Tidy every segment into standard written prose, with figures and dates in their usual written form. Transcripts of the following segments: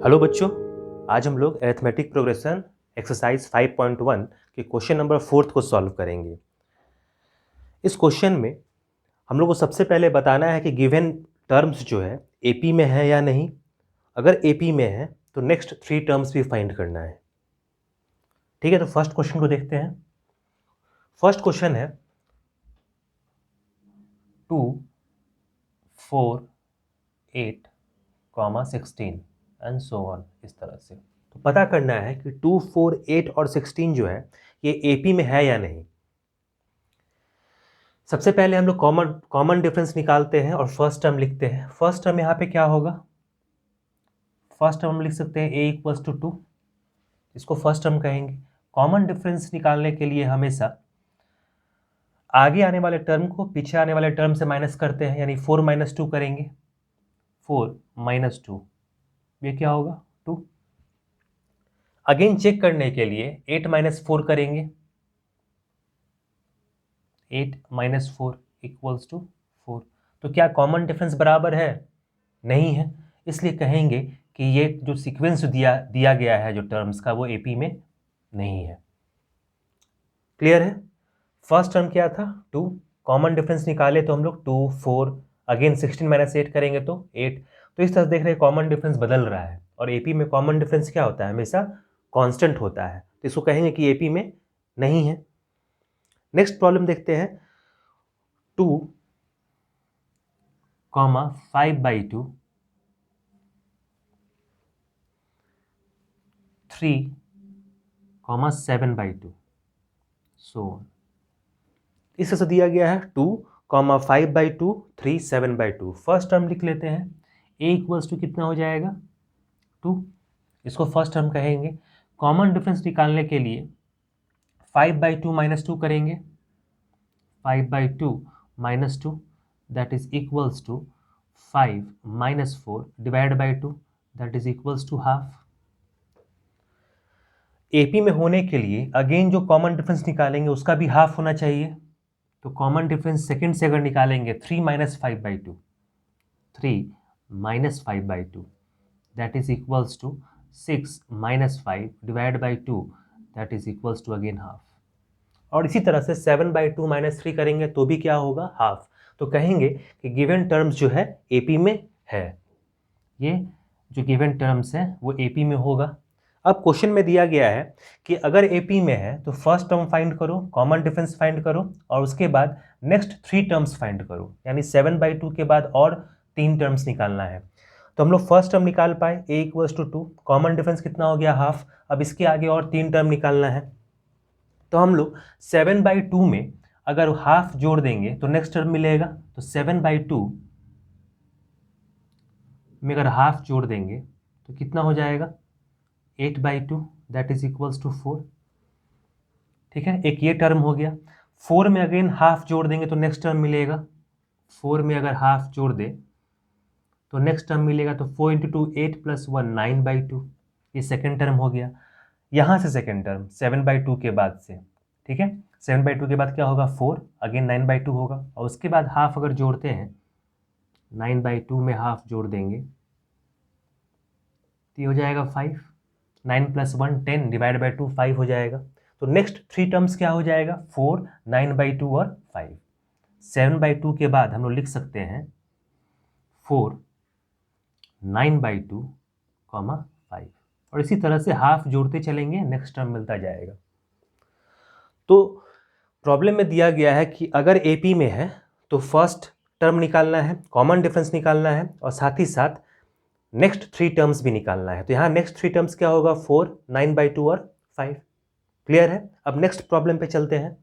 Hello बच्चों, आज हम लोग अरिथमेटिक प्रोग्रेशन एक्सरसाइज 5.1 के क्वेश्चन नंबर 4 को सॉल्व करेंगे। इस क्वेश्चन में हम लोग को सबसे पहले बताना है कि गिवन टर्म्स जो है एपी में है या नहीं। अगर एपी में है तो नेक्स्ट 3 टर्म्स भी फाइंड करना है। ठीक है, तो फर्स्ट क्वेश्चन को देखते हैं। फर्स्ट क्वेश्चन है 2, 4, 8, 16 एंड सो ऑन, इस तरह से। तो पता करना है कि 2, 4, 8 और 16 जो है ये एपी में है या नहीं। सबसे पहले हम लोग कॉमन डिफरेंस निकालते हैं और फर्स्ट टर्म लिखते हैं। फर्स्ट टर्म यहाँ पे क्या होगा? फर्स्ट टर्म हम लिख सकते हैं a इक्वल्स टू 2, इसको फर्स्ट टर्म कहेंगे। कॉमन डिफरेंस निकालने के लिए हमेशा आगे आने वाले टर्म को पीछे आने वाले टर्म से माइनस करते हैं, यानी 4 - 2 करेंगे। 4 - 2 ये क्या होगा? 2। अगेन चेक करने के लिए 8 - 4 करेंगे। 8 - 4 इक्वल्स टू 4। तो क्या कॉमन डिफरेंस बराबर है? नहीं है, इसलिए कहेंगे कि ये जो सीक्वेंस दिया गया है जो टर्म्स का, वो एपी में नहीं है। क्लियर है? फर्स्ट टर्म क्या था? 2। कॉमन डिफरेंस निकाले तो हम लोग 2, 4, अगेन 16 - 8 करेंगे तो 8। तो इस तरह से देख रहे हैं कॉमन डिफरेंस बदल रहा है, और एपी में कॉमन डिफरेंस क्या होता है? हमेशा कांस्टेंट होता है। तो इसको कहेंगे कि एपी में नहीं है। नेक्स्ट प्रॉब्लम देखते हैं। 2, 5/2, 3, 7/2, सो इस तरह से दिया गया है। 2, 5/2, 3, 7/2। फर्स्ट टर्म लिख लेते हैं। a इक्वल्स टू कितना हो जाएगा? 2। इसको फर्स्ट टर्म कहेंगे। कॉमन डिफरेंस निकालने के लिए 5/2 - 2 करेंगे। 5/2 - 2 that is equals to 5 - 4 divide by 2 that is equals to half. AP में होने के लिए अगेन जो कॉमन डिफरेंस निकालेंगे उसका भी हाफ होना चाहिए। तो कॉमन डिफरेंस सेकंड से अगर निकालेंगे 3 - 5/2, 3 - 5/2 that is equals to 6 - 5 divide by 2 that is equals to again half. और इसी तरह से 7/2 - 3 करेंगे तो भी क्या होगा? हाफ। तो कहेंगे कि गिवन टर्म्स जो है एपी में है। ये जो गिवन टर्म्स है वो एपी में होगा। अब क्वेश्चन में दिया गया है कि अगर एपी में है तो फर्स्ट टर्म फाइंड करो, कॉमन डिफरेंस फाइंड करो, और उसके बाद नेक्स्ट 3 टर्म्स फाइंड करो, यानी 7/2 के बाद और 3 टर्म्स निकालना है। तो हम लोग फर्स्ट टर्म निकाल पाए, a equals to 2, common difference कितना हो गया? हाफ। अब इसके आगे और 3 टर्म निकालना है। तो हम लोग 7/2 में अगर हाफ जोड़ देंगे तो नेक्स्ट टर्म मिलेगा। तो 7/2 में अगर हाफ जोड़ देंगे तो कितना हो जाएगा? 8/2 दैट इज इक्वल्स टू 4। ठीक है, एक ये टर्म हो गया। 4 में अगेन हाफ जोड़ देंगे तो नेक्स्ट टर्म मिलेगा। 4 में अगर हाफ जोड़ दे तो नेक्स्ट टर्म मिलेगा। तो 4 × 2 8 + 1 9/2, ये सेकेंड टर्म हो गया। यहाँ से सेकेंड टर्म 7/2 के बाद से, ठीक है, 7/2 के बाद क्या होगा? 4, अगेन 9/2 होगा, और उसके बाद हाफ अगर जोड़ते हैं 9/2 में हाफ जोड़ देंगे तो ये हो जाएगा 5। 9 + 1 10 डिवाइड बाई 2 5 हो जाएगा। तो नेक्स्ट 3 टर्म्स क्या हो जाएगा? 4, 9/2 और 5। 7/2 के बाद हम लोग लिख सकते हैं 4, 9/2, 5, और इसी तरह से हाफ जोड़ते चलेंगे, नेक्स्ट टर्म मिलता जाएगा। तो प्रॉब्लम में दिया गया है कि अगर एपी में है तो फर्स्ट टर्म निकालना है, कॉमन डिफरेंस निकालना है, और साथ ही साथ नेक्स्ट 3 टर्म्स भी निकालना है। तो यहाँ नेक्स्ट 3 टर्म्स क्या होगा? 4, 9/2 और 5। क्लियर है? अब नेक्स्ट प्रॉब्लम पे चलते हैं।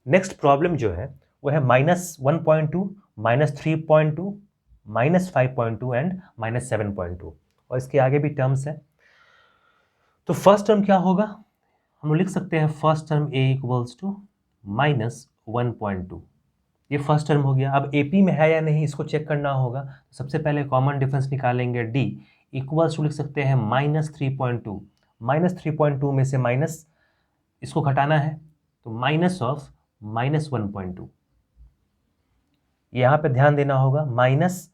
नेक्स्ट प्रॉब्लम जो है वो है -1.2, -3.2, -5.2 एंड -7.2, और इसके आगे भी टर्म्स हैं। तो फर्स्ट टर्म क्या होगा? हम लिख सकते हैं first term a equals to -1.2। ये फर्स्ट टर्म हो गया। अब एपी में है या नहीं इसको चेक करना होगा। सबसे पहले कॉमन डिफरेंस निकालेंगे। d इक्वल्स टू लिख सकते हैं -3.2। -3.2 में से माइनस इसको घटाना है, तो माइनस ऑफ -1.2। यहाँ पे ध्यान देना होगा, माइनस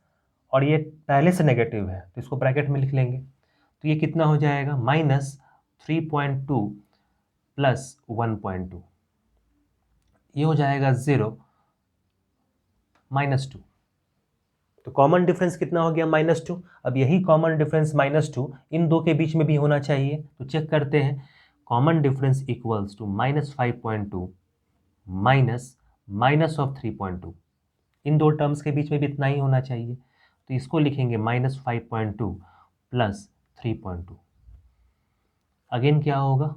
और ये पहले से नेगेटिव है तो इसको ब्रैकेट में लिख लेंगे। तो ये कितना हो जाएगा, -3.2 प्लस 1.2, ये हो जाएगा 0 -2। तो कॉमन डिफरेंस कितना हो गया, -2। अब यही कॉमन डिफरेंस -2 इन दो के बीच में भी होना चाहिए, तो चेक करते हैं। Common difference equals to -5.2 minus of 3.2, इन दो टर्म्स के बीच में भी इतना ही होना चाहिए, तो इसको लिखेंगे -5.2 प्लस 3.2। अगेन क्या होगा,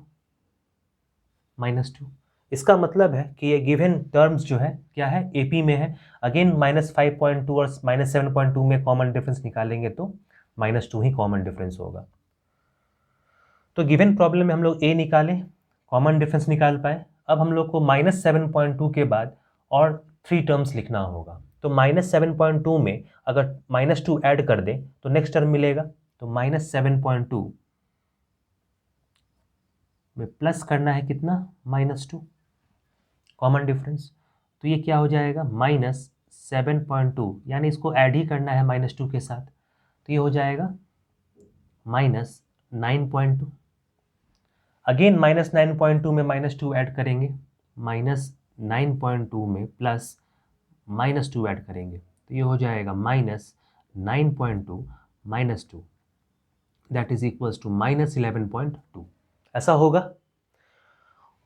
-2। इसका मतलब है कि ये गिवन टर्म्स जो है क्या है, एपी में है। अगेन -5.2 और -7.2 में कॉमन डिफरेंस निकालेंगे तो -2 ही कॉमन डिफरेंस होगा। तो गिवन प्रॉब्लम में हम लोग ए निकाले, कॉमन डिफरेंस निकाल पाए। अब हम लोग को -7.2 के बाद और 3 टर्म्स लिखना होगा। तो -7.2 में अगर -2 ऐड कर दें तो नेक्स्ट टर्म मिलेगा। तो -7.2 में प्लस करना है कितना, -2 कॉमन डिफरेंस। तो ये क्या हो जाएगा, -7.2, यानी इसको ऐड ही करना है -2 के साथ, तो ये हो जाएगा -9.2। अगेन -9.2 में -2 ऐड करेंगे, -9.2 में प्लस -2 ऐड करेंगे, तो ये हो जाएगा -9.2 -2, दैट इज इक्वल्स टू -11.2, ऐसा होगा।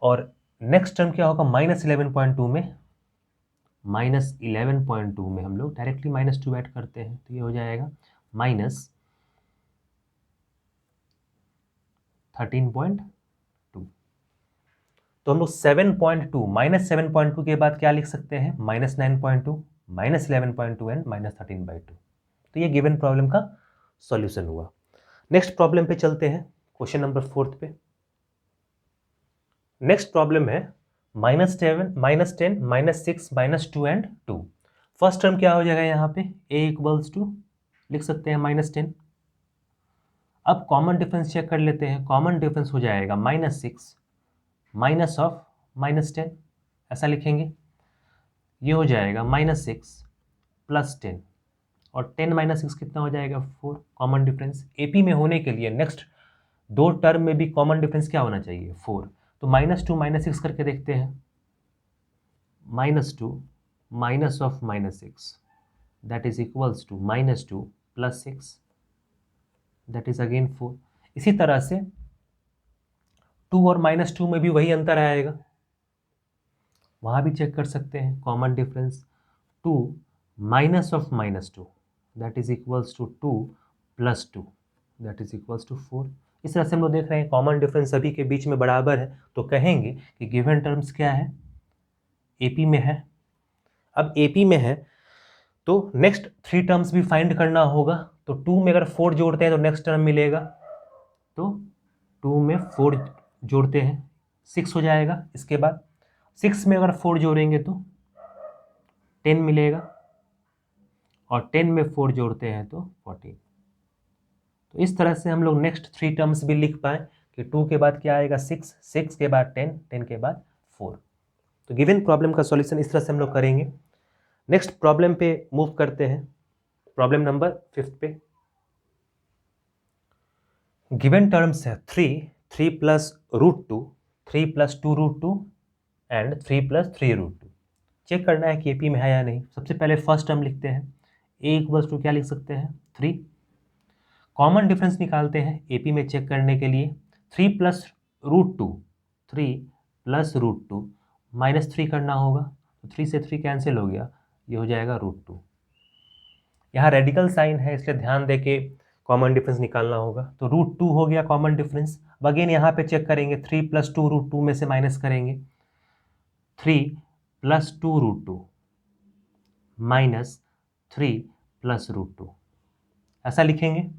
और नेक्स्ट टर्म क्या होगा, -11.2 में हम लोग डायरेक्टली -2 ऐड करते हैं, तो ये हो जाएगा -13.2। तो हम लोग 7.2 -7.2 के बाद क्या लिख सकते हैं, -9.2 -11.2 एंड -13/2। तो ये गिवन प्रॉब्लम का सॉल्यूशन हुआ। नेक्स्ट प्रॉब्लम पे चलते हैं, क्वेश्चन नंबर 4 पे। नेक्स्ट प्रॉब्लम है -7 -10 -6 -2 एंड 2। फर्स्ट टर्म क्या हो जाएगा यहाँ पे, a इक्वल्स टू लिख सकते हैं -10। अब कॉमन डिफरेंस चेक कर लेते हैं। कॉमन डिफरेंस हो जाएगा -6 माइनस ऑफ -10, ऐसा लिखेंगे। ये हो जाएगा -6 प्लस 10, और 10 - 6 कितना हो जाएगा, 4। कॉमन डिफरेंस एपी में होने के लिए नेक्स्ट दो टर्म में भी कॉमन डिफरेंस क्या होना चाहिए, 4। तो -2 -6 करके देखते हैं। -2 minus of -6, that is equals to -2 plus 6, that is again 4। इसी तरह से 2 और -2 में भी वही अंतर आएगा, वहाँ भी चेक कर सकते हैं। Common difference 2 minus of -2, that is equals to 2 plus 2, that is equals to 4। इस तरह से हम लोग देख रहे हैं कॉमन डिफरेंस सभी के बीच में बराबर है, तो कहेंगे कि गिवन टर्म्स क्या है, एपी में है। अब एपी में है तो नेक्स्ट 3 टर्म्स भी फाइंड करना होगा। तो 2 में अगर 4 जोड़ते हैं तो नेक्स्ट टर्म मिलेगा, तो 2 में 4 जोड़ते हैं 6 हो जाएगा। इसके बाद 6 में अगर 4 जोड़ेंगे तो 10 मिलेगा, और 10 में 4 जोड़ते हैं तो 14। तो इस तरह से हम लोग नेक्स्ट 3 टर्म्स भी लिख पाए कि 2 के बाद क्या आएगा, 6, 6 के बाद 10, 10 के बाद 4। तो गिवन प्रॉब्लम का सॉल्यूशन इस तरह से हम लोग करेंगे। नेक्स्ट प्रॉब्लम पे मूव करते हैं, प्रॉब्लम नंबर 5 पे। गिवन टर्म्स है 3 plus √2, 3 plus 2√2 and 3 plus 3√2। Check करना है कि एपी में है या नहीं। सबसे पहले फर्स्ट टर्म लिखते हैं, a इक्वल्स टू क्या लिख सकते हैं, 3। कॉमन डिफरेंस निकालते हैं एपी में चेक करने के लिए। 3 प्लस √2, 3 प्लस √2 -3 करना होगा, तो 3 से 3 कैंसिल हो गया, ये हो जाएगा √2। यहाँ रेडिकल साइन है इसलिए ध्यान दे के कॉमन डिफरेंस निकालना होगा। तो √2 हो गया कॉमन डिफरेंस। अगेन यहाँ पे चेक करेंगे, 3 प्लस 2 √2 में से माइनस करेंगे, 3 प्लस 2√2 माइनस 3 प्लस √2, ऐसा लिखेंगे।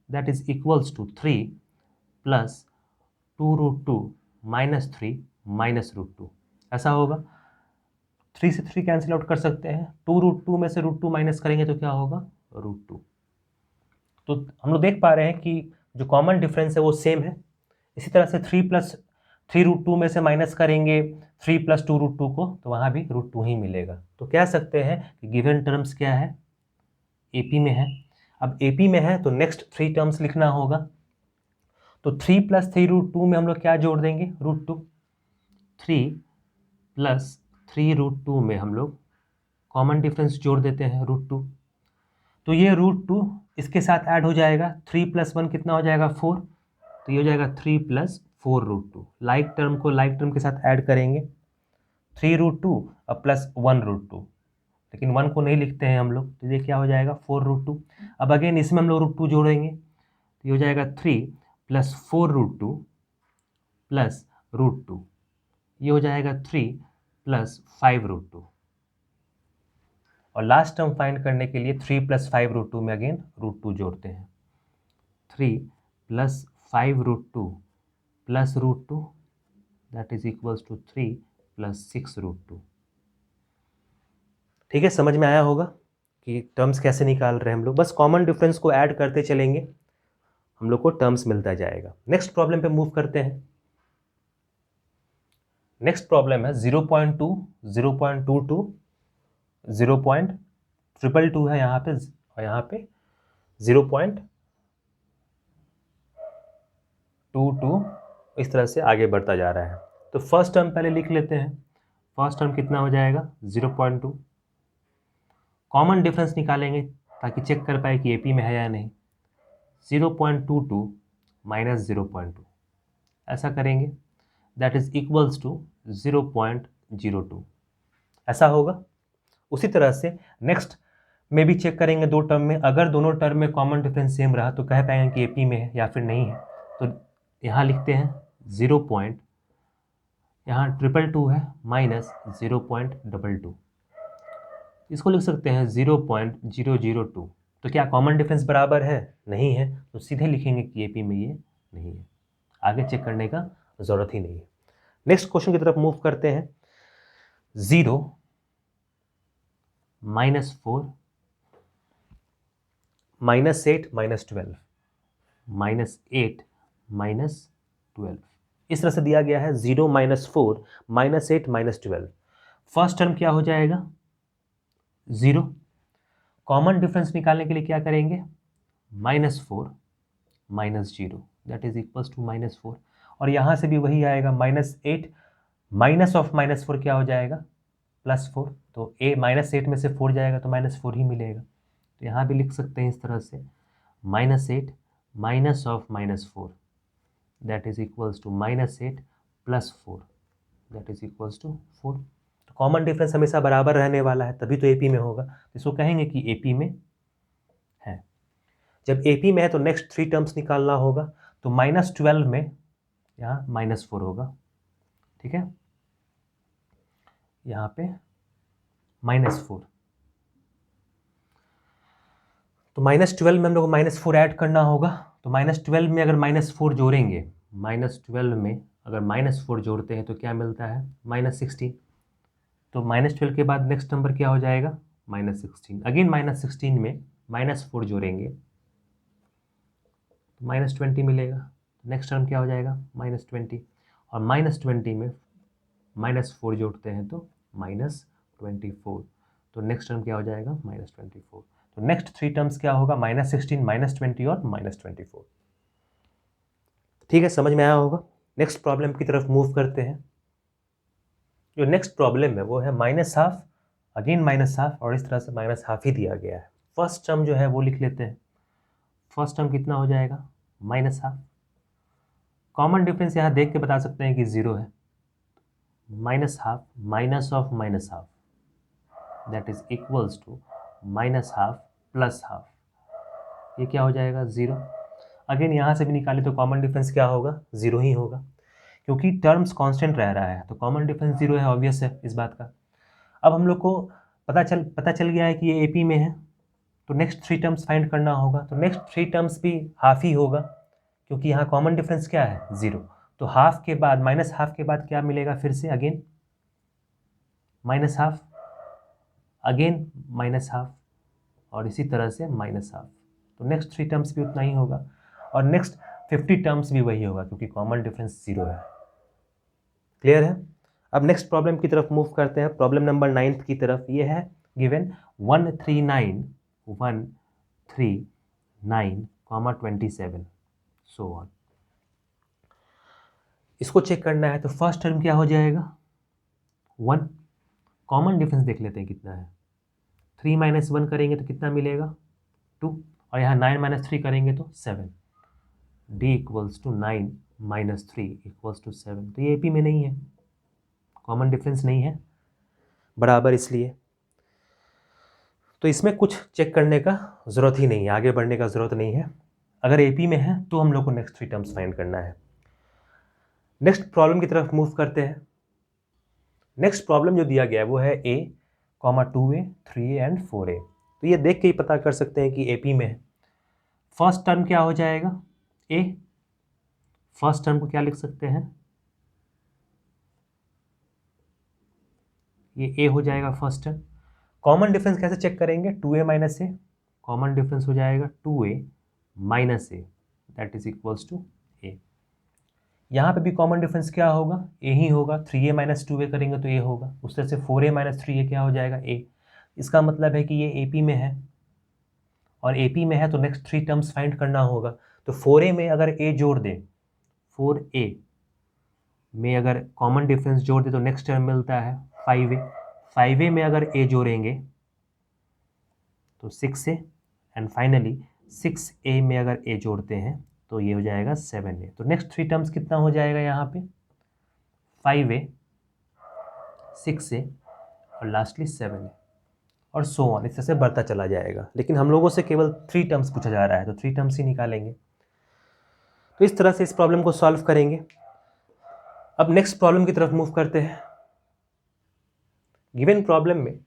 That is equals to 3 plus 2√2 minus 3 minus √2, ऐसा होगा। 3 से 3 कैंसिल आउट कर सकते हैं, 2√2 में से √2 माइनस करेंगे तो क्या होगा, √2। तो हम लोग देख पा रहे हैं कि जो कॉमन डिफरेंस है वो सेम है। इसी तरह से 3 प्लस 3√2 में से माइनस करेंगे 3 प्लस 2√2 को, तो वहाँ भी √2 ही मिलेगा। तो कह सकते हैं कि गिवन टर्म्स क्या है, AP में है। अब AP में है तो नेक्स्ट 3 टर्म्स लिखना होगा। तो 3 + 3√2 में हम लोग क्या जोड़ देंगे? √2। 3 + 3√2 में हम लोग कॉमन डिफरेंस जोड़ देते हैं √2। तो ये √2 इसके साथ ऐड हो जाएगा। 3 + 1 कितना हो जाएगा? 4। तो ये हो जाएगा 3 + 4√2। लाइक टर्म को लाइक टर्म के साथ ऐड करेंगे। 3√2 और +1√2, लेकिन 1 को नहीं लिखते हैं हम लोग, तो ये क्या हो जाएगा? 4√2। अब अगेन इसमें हम लोग √2 जोड़ेंगे, तो ये हो जाएगा 3 + 4√2 + √2। ये हो जाएगा 3 + 5√2। और लास्ट टर्म फाइंड करने के लिए 3 + 5√2 में अगेन √2 जोड़ते हैं। 3 + 5√2 + √2 दैट इज इक्वल्स टू 3 + 6√2। ठीक है, समझ में आया होगा कि टर्म्स कैसे निकाल रहे हैं हम लोग। बस कॉमन डिफरेंस को ऐड करते चलेंगे, हम लोग को टर्म्स मिलता जाएगा। नेक्स्ट प्रॉब्लम पे मूव करते हैं। नेक्स्ट प्रॉब्लम है 0.2, 0.22, 0.222 है यहाँ पे, और यहाँ पे 0.22 इस तरह से आगे बढ़ता जा रहा है। तो फर्स्ट टर्म पहले लिख लेते हैं। फर्स्ट टर्म कितना हो जाएगा? 0.2। कॉमन डिफरेंस निकालेंगे ताकि चेक कर पाए कि AP में है या नहीं। 0.22 - 0.2 ऐसा करेंगे, दैट इज इक्वल्स टू 0.02 ऐसा होगा। उसी तरह से नेक्स्ट में भी चेक करेंगे दो टर्म में। अगर दोनों टर्म में कॉमन डिफरेंस सेम रहा तो कह पाएंगे कि AP में है या फिर नहीं है। तो यहाँ लिखते हैं 0. यहाँ 222 है -0.22, इसको लिख सकते हैं 0.002। तो क्या कॉमन डिफरेंस बराबर है? नहीं है, तो सीधे लिखेंगे कि AP में ये नहीं है। आगे चेक करने का ज़रूरत ही नहीं है। नेक्स्ट क्वेश्चन की तरफ मूव करते हैं। 0 - 4 -8 - 12 -8 - 12 इस तरह से दिया गया है। 0 - 4 -8 - 12। फर्स्ट टर्म क्या हो जाएगा? 0। कॉमन डिफरेंस निकालने के लिए क्या करेंगे? -4 - 0 दैट इज इक्वल्स टू -4। और यहाँ से भी वही आएगा -8 माइनस ऑफ -4 क्या हो जाएगा? +4। तो -8 में से 4 जाएगा तो -4 ही मिलेगा। तो यहाँ भी लिख सकते हैं इस तरह से -8 minus of -4 that is equals to -8 + 4 that is equals to 4। तो कॉमन डिफरेंस हमेशा बराबर रहने वाला है, तभी तो AP में होगा। इसको कहेंगे कि AP में है। जब AP में है तो नेक्स्ट 3 टर्म्स निकालना होगा। तो -12 में यहाँ -4 होगा, ठीक है, यहाँ पे -4। तो -12 में हम लोग को -4 ऐड करना होगा। तो -12 में अगर -4 जोड़ेंगे, -12 में अगर -4 जोड़ते हैं तो क्या मिलता है? -16। तो -12 के बाद नेक्स्ट नंबर क्या हो जाएगा? -16। अगेन -16 में -4 जोड़ेंगे तो -20 मिलेगा। नेक्स्ट टर्म क्या हो जाएगा? -20। और -20 में -4 जोड़ते हैं तो -24। तो नेक्स्ट टर्म क्या हो जाएगा? -24। तो नेक्स्ट 3 टर्म्स क्या होगा? -16 -20 और -24। ठीक है, समझ में आया होगा। नेक्स्ट प्रॉब्लम की तरफ मूव करते हैं। जो नेक्स्ट प्रॉब्लम है वो है -12, अगेन -12, और इस तरह से -12 ही दिया गया है। फर्स्ट टर्म जो है वो लिख लेते हैं। फर्स्ट टर्म कितना हो जाएगा? -12। कॉमन डिफरेंस यहाँ देख के बता सकते हैं कि 0 है। -12 minus of -12 that is equals to -12 + ½ ये क्या हो जाएगा? 0। अगेन यहाँ से भी निकाले तो कॉमन डिफरेंस क्या होगा? 0 ही होगा, क्योंकि टर्म्स कांस्टेंट रह रहा है तो कॉमन डिफरेंस 0 है, ऑब्वियस है इस बात का। अब हम लोग को पता चल गया है कि ये AP में है। तो नेक्स्ट 3 टर्म्स फाइंड करना होगा। तो नेक्स्ट 3 टर्म्स भी हाफ ही होगा, क्योंकि यहाँ कॉमन डिफरेंस क्या है? 0। तो हाफ के बाद -12 के बाद क्या मिलेगा? फिर से अगेन -12, अगेन -12, और इसी तरह से -12। तो नेक्स्ट 3 टर्म्स भी उतना ही होगा, और नेक्स्ट 50 टर्म्स भी वही होगा, क्योंकि कॉमन डिफरेंस 0 है। क्लियर है? अब नेक्स्ट प्रॉब्लम की तरफ मूव करते हैं। प्रॉब्लम नंबर 9 की तरफ। ये है गिवन 139, 3, 9, 27, सो ऑन। इसको चेक करना है तो फर्स्ट टर्म क्या हो जाएगा 1, कॉमन डिफरेंस देख लेते हैं कितना है, 3 - 1 करेंगे तो कितना मिलेगा 2, और यहाँ 9 - 3 करेंगे तो 7, d = 9 - 3 = 7। तो ये AP में नहीं है, कॉमन डिफरेंस नहीं है बराबर, इसलिए तो इसमें कुछ चेक करने का ज़रूरत ही नहीं है, आगे बढ़ने का ज़रूरत नहीं है। अगर AP में है तो हम लोग को नेक्स्ट 3 टर्म्स फाइंड करना है। नेक्स्ट प्रॉब्लम की तरफ मूव करते हैं। नेक्स्ट प्रॉब्लम जो दिया गया है वो है A, 2A, 3A and 4A। तो ये देख के ही पता कर सकते हैं कि AP में है। फर्स्ट टर्म क्या हो जाएगा A, फर्स्ट टर्म को क्या लिख सकते हैं, ये A हो जाएगा फर्स्ट टर्म। कॉमन डिफरेंस कैसे चेक करेंगे 2A - A, कॉमन डिफरेंस हो जाएगा 2A - A that is equals to A। यहाँ पे भी कॉमन डिफरेंस क्या होगा A ही होगा, 3A - 2A करेंगे तो A होगा, उस तरह से 4A - 3A क्या हो जाएगा A। इसका मतलब है कि ये AP में है, और AP में है तो नेक्स्ट 3 टर्म्स फाइंड करना होगा। तो 4A में अगर A जोड़ दें, 4A में अगर कॉमन डिफरेंस जोड़ दें तो नेक्स्ट टर्म मिलता है 5A, 5A में अगर A जोड़ेंगे तो 6A, एंड फाइनली 6A में अगर A जोड़ते हैं तो ये हो जाएगा 7A। तो नेक्स्ट 3 टर्म्स कितना हो जाएगा यहाँ पे 5A, 6A और लास्टली 7A, और सो ऑन, इस तरह से बढ़ता चला जाएगा। लेकिन हम लोगों से केवल 3 टर्म्स पूछा जा रहा है तो 3 टर्म्स ही निकालेंगे। तो इस तरह से इस प्रॉब्लम को सॉल्व करेंगे। अब नेक्स्ट प्रॉब्लम की तरफ मूव करते हैं। गिवन प्रॉब्लम में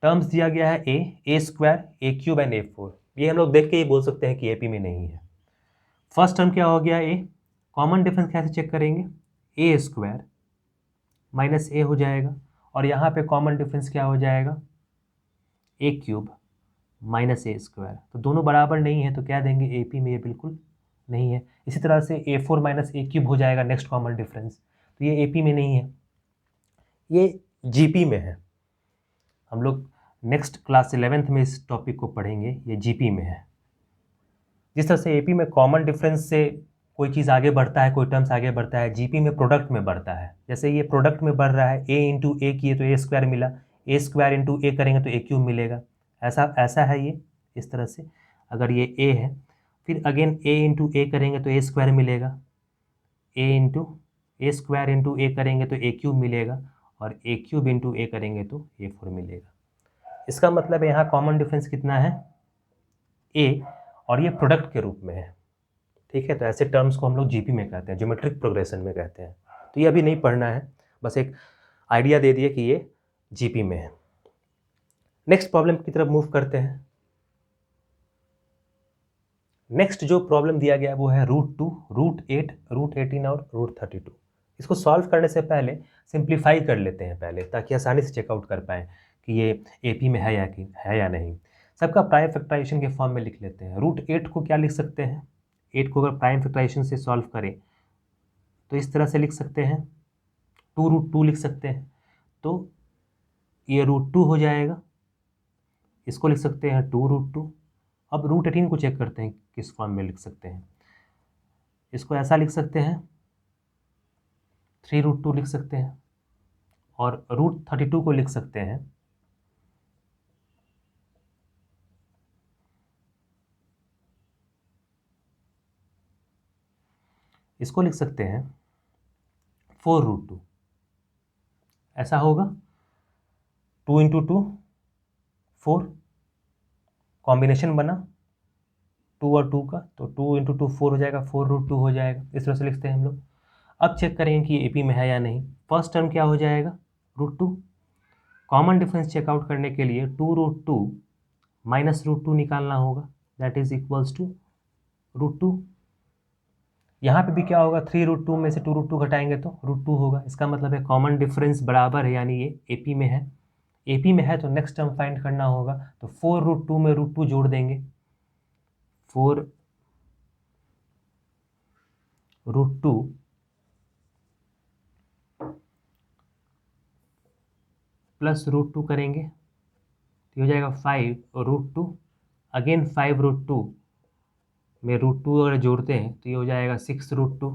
टर्म्स दिया गया है A², A³ एंड A4। ये हम लोग देख के ही बोल सकते हैं कि AP में नहीं है। फर्स्ट टर्म क्या हो गया A, कॉमन डिफरेंस कैसे चेक करेंगे A² - A हो जाएगा, और यहाँ पे कॉमन डिफरेंस क्या हो जाएगा A³ - A²। तो दोनों बराबर नहीं है तो क्या देंगे AP में ये बिल्कुल नहीं है। इसी तरह से A4 - A³ हो जाएगा नेक्स्ट कॉमन डिफरेंस, तो ये AP में नहीं है, ये GP में है। हम लोग नेक्स्ट क्लास 11th में इस टॉपिक को पढ़ेंगे, ये GP में है। जिस तरह से AP में कॉमन डिफरेंस से कोई चीज़ आगे बढ़ता है, कोई टर्म्स आगे बढ़ता है, GP में प्रोडक्ट में बढ़ता है। जैसे ये प्रोडक्ट में बढ़ रहा है, A इंटू A किए तो A² मिला, A² इंटू A करेंगे तो A³ मिलेगा। ऐसा ऐसा है ये, इस तरह से अगर ये A है, फिर अगेन A इंटू A करेंगे तो A² मिलेगा, A into A² into A करेंगे तो A³ मिलेगा, और A³ इंटू A करेंगे तो A4 मिलेगा। इसका मतलब यहाँ कॉमन डिफरेंस कितना है A, और ये प्रोडक्ट के रूप में है। ठीक है, तो ऐसे टर्म्स को हम लोग GP में कहते हैं, ज्योमेट्रिक प्रोग्रेशन में कहते हैं। तो ये अभी नहीं पढ़ना है, बस एक आइडिया दे दिए कि ये GP में है। नेक्स्ट प्रॉब्लम की तरफ मूव करते हैं। नेक्स्ट जो प्रॉब्लम दिया गया है वो है √2, √8, √18 और √32। इसको सॉल्व करने से पहले सिंप्लीफाई कर लेते हैं पहले, ताकि आसानी से चेकआउट कर पाएँ कि ये AP में है या नहीं। सबका प्राइम फैक्टराइजेशन के फॉर्म में लिख लेते हैं। √8 को क्या लिख सकते हैं, 8 को अगर प्राइम फैक्टराइजेशन से सॉल्व करें तो इस तरह से लिख सकते हैं, 2√2 लिख सकते हैं, तो ये √2 हो जाएगा। इसको लिख सकते हैं 2√2। अब √18 को चेक करते हैं किस फॉर्म में लिख सकते हैं। इसको ऐसा लिख सकते हैं, 3√2 लिख सकते हैं, और √32 को लिख सकते हैं इसको लिख सकते हैं 4√2। ऐसा होगा 2 इंटू 2 4, कॉम्बिनेशन बना 2 और 2 का, तो 2 इंटू 2 4 हो जाएगा, 4√2 हो जाएगा। इस तरह से लिखते हैं हम लोग। अब चेक करेंगे कि AP में है या नहीं। फर्स्ट टर्म क्या हो जाएगा √2, कॉमन डिफरेंस चेकआउट करने के लिए 2√2 माइनस √2 निकालना होगा, दैट इज इक्वल्स टू √2। यहाँ पे भी क्या होगा, 3√2 में से 2√2 घटाएंगे तो √2 होगा। इसका मतलब है कॉमन डिफरेंस बराबर है, यानी ये AP में है। AP में है तो नेक्स्ट टर्म फाइंड करना होगा, तो 4√2 में √2 जोड़ देंगे, 4√2 प्लस √2 करेंगे तो हो जाएगा 5√2, अगेन 5√2 में √2 अगर जोड़ते हैं तो ये हो जाएगा 6√2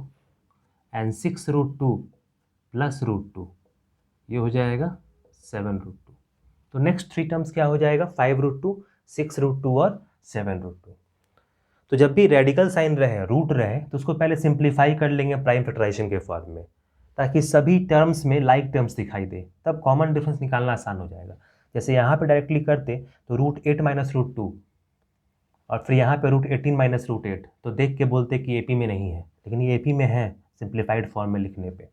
एंड 6√2 प्लस √2 ये हो जाएगा 7√2। तो नेक्स्ट 3 टर्म्स क्या हो जाएगा, 5√2, 6√2 और 7√2। तो जब भी रेडिकल साइन रहे, रूट रहे, तो उसको पहले सिंप्लीफाई कर लेंगे प्राइम फैक्टराइजेशन के फॉर्म में, ताकि सभी टर्म्स में लाइक टर्म्स दिखाई दे, तब कॉमन डिफरेंस निकालना आसान हो जाएगा। जैसे यहाँ पे डायरेक्टली करते तो √8 माइनस √2 और फिर यहाँ पे √18 माइनस √8, तो देख के बोलते कि एपी में नहीं है, लेकिन ये एपी में है सिंप्लीफाइड फॉर्म में लिखने पे।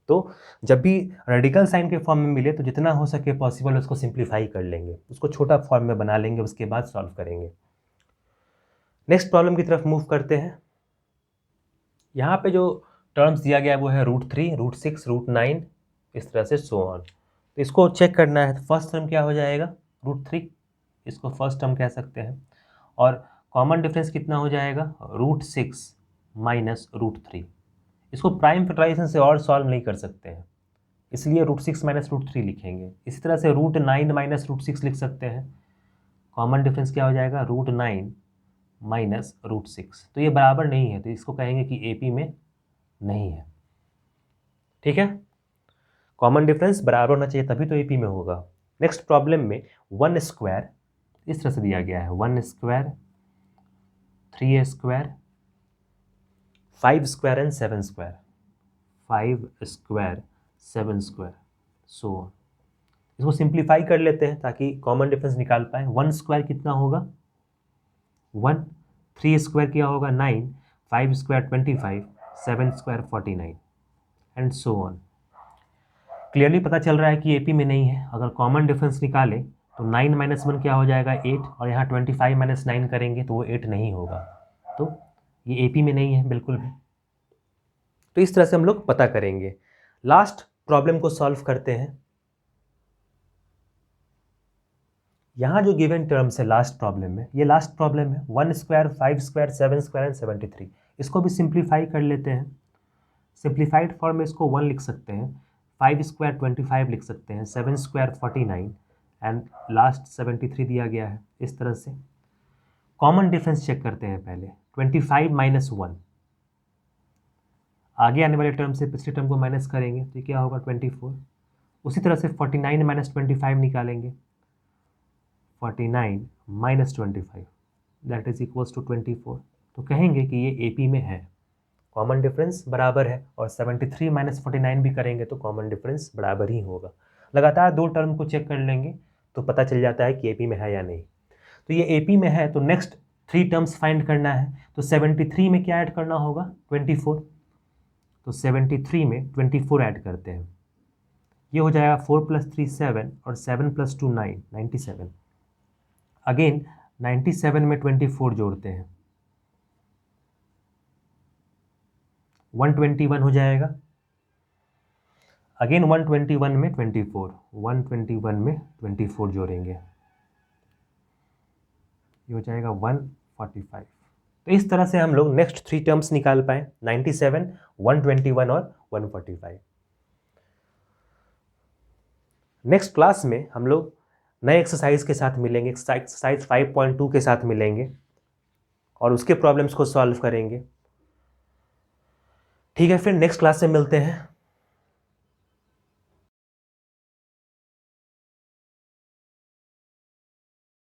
तो जब भी रेडिकल साइन के फॉर्म में मिले तो जितना हो सके पॉसिबल उसको सिंप्लीफाई कर लेंगे, उसको छोटा फॉर्म में बना लेंगे, उसके बाद सॉल्व करेंगे। नेक्स्ट प्रॉब्लम की तरफ मूव करते हैं। यहाँ पे जो टर्म्स दिया गया है वो है √3, √6, √9, इस तरह से सो ऑन। तो इसको चेक करना है। तो फर्स्ट टर्म क्या हो जाएगा, √3, इसको फर्स्ट टर्म कह सकते हैं, और कॉमन डिफरेंस कितना हो जाएगा, √6 माइनस √3। इसको प्राइम फैक्टराइजेशन से और सॉल्व नहीं कर सकते हैं, इसलिए √6 माइनस √3 लिखेंगे। इसी तरह से √9 माइनस √6 लिख सकते हैं। कॉमन डिफरेंस क्या हो जाएगा, √9 माइनस √6। तो ये बराबर नहीं है, तो इसको कहेंगे कि एपी में नहीं है। ठीक है, कॉमन डिफरेंस बराबर होना चाहिए तभी तो एपी में होगा। नेक्स्ट प्रॉब्लम में 1 स्क्वायर इस तरह से दिया गया है, 1 square, 3 square, 5 square and 7 square, 5 square, 7 square, so on. इसको सिंप्लीफाई कर लेते हैं ताकि कॉमन डिफरेंस निकाल पाए। 1 स्क्वायर कितना होगा, 1, 3 स्क्वायर क्या होगा 9, 5 square 25, 7 square 49 and so on. Clearly पता चल रहा है कि एपी में नहीं है। अगर कॉमन डिफरेंस निकालें तो 9 माइनस 1 क्या हो जाएगा 8, और यहाँ 25 माइनस 9 करेंगे तो वो 8 नहीं होगा, तो ये एपी में नहीं है बिल्कुल भी। तो इस तरह से हम लोग पता करेंगे। लास्ट प्रॉब्लम को सॉल्व करते हैं। यहाँ जो गिवन टर्म्स है लास्ट प्रॉब्लम में, ये लास्ट प्रॉब्लम है, 1 स्क्वायर, 5 स्क्वायर, 7 स्क्वायर एंड 73। इसको भी सिंप्लीफाई कर लेते हैं। सिंप्लीफाइड फॉर्म में इसको 1 लिख सकते हैं, 5 स्क्वायर 25 लिख सकते हैं, 7 स्क्वायर 49 एंड लास्ट 73 दिया गया है। इस तरह से कॉमन डिफरेंस चेक करते हैं पहले। 25 माइनस 1, आगे आने वाले टर्म से पिछले टर्म को माइनस करेंगे तो क्या होगा 24। उसी तरह से 49 माइनस 25 निकालेंगे, 49 minus 25 that is equals to 24। तो कहेंगे कि ये एपी में है, कॉमन डिफरेंस बराबर है। और 73 माइनस 49 भी करेंगे तो कॉमन डिफरेंस बराबर ही होगा। लगातार 2 टर्म को चेक कर लेंगे तो पता चल जाता है कि एपी में है या नहीं। तो ये एपी में है तो नेक्स्ट 3 टर्म्स फाइंड करना है। तो 73 में क्या ऐड करना होगा, 24। तो 73 में 24 ऐड करते हैं, ये हो जाएगा 4 + 3 7 और 7 + 2 9, 97। अगेन 97 में 24 जोड़ते हैं, 121 हो जाएगा। अगेन 121 में 24, 121 में 24 जोड़ेंगे, ये हो जाएगा 145। तो इस तरह से हम लोग नेक्स्ट 3 टर्म्स निकाल पाए, 97, 121 और 145। नेक्स्ट क्लास में हम लोग नए एक्सरसाइज के साथ मिलेंगे, एक्सरसाइज 5.2 के साथ मिलेंगे और उसके प्रॉब्लम्स को सॉल्व करेंगे। ठीक है, फिर नेक्स्ट क्लास में मिलते हैं।